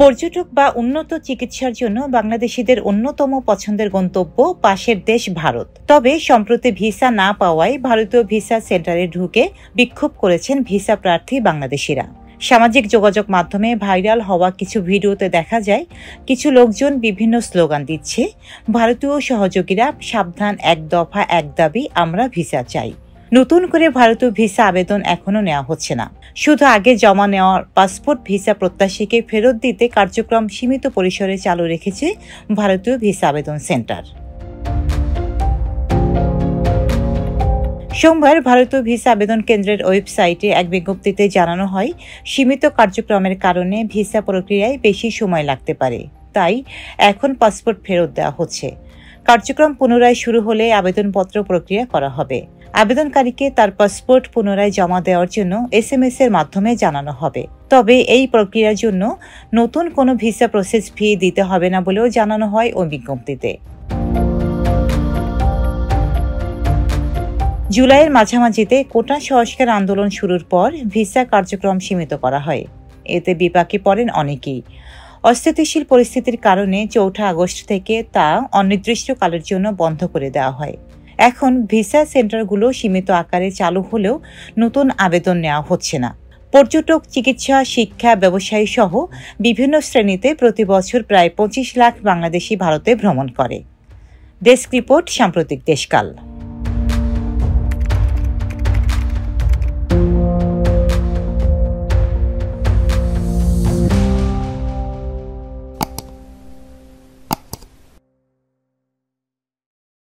পর্যটক বা উন্নত চিকিৎসার জন্য বাংলাদেশিদের অন্যতম পছন্দের গন্তব্য পাশের দেশ ভারত। তবে সম্প্রতি ভিসা না পাওয়ায় ভারতীয় ভিসা সেন্টারে ঢুকে বিক্ষোভ করেছেন ভিসা প্রার্থী বাংলাদেশিরা। সামাজিক যোগাযোগ মাধ্যমে ভাইরাল হওয়া কিছু ভিডিওতে দেখা যায় কিছু লোকজন বিভিন্ন স্লোগান দিচ্ছে, ভারতীয় সহযোগীরা সাবধান, এক দফা এক দাবি, আমরা ভিসা চাই। নতুন করে ভারতীয় ভিসা আবেদন এখনো নেওয়া হচ্ছে না। শুধু আগে জমা নেওয়া পাসপোর্ট ভিসা প্রত্যাশীকে ফেরত দিতে কার্যক্রম সীমিত পরিসরে চালু রেখেছে ভারতীয় ভিসা আবেদন সেন্টার। সোমবার ভারতীয় ভিসা আবেদন কেন্দ্রের ওয়েবসাইটে এক বিজ্ঞপ্তিতে জানানো হয়, সীমিত কার্যক্রমের কারণে ভিসা প্রক্রিয়ায় বেশি সময় লাগতে পারে, তাই এখন পাসপোর্ট ফেরত দেওয়া হচ্ছে। কার্যক্রম পুনরায় শুরু হলে আবেদনপত্র প্রক্রিয়া করা হবে। আবেদনকারীকে তার পাসপোর্ট পুনরায় জমা দেওয়ার জন্য SMS এর মাধ্যমে জানানো হবে। তবে এই প্রক্রিয়ার জন্য নতুন কোনো ভিসা প্রসেস ফি দিতে হবে না বলেও জানানো হয় ওই বিজ্ঞপ্তিতে। জুলাইয়ের মাঝামাঝিতে কোটা সংস্কার আন্দোলন শুরুর পর ভিসা কার্যক্রম সীমিত করা হয়। এতে বিপাকে পড়েন অনেকেই। অস্থিতিশীল পরিস্থিতির কারণে 4 আগস্ট থেকে তা অনির্দিষ্টকালের জন্য বন্ধ করে দেওয়া হয়। এখন ভিসা সেন্টারগুলো সীমিত আকারে চালু হলেও নতুন আবেদন নেওয়া হচ্ছে না। পর্যটক, চিকিৎসা, শিক্ষা, ব্যবসায়ী সহ বিভিন্ন শ্রেণীতে প্রতি বছর প্রায় 25 লাখ বাংলাদেশি ভারতে ভ্রমণ করে। ডেস্ক রিপোর্ট, সাম্প্রতিক দেশকাল।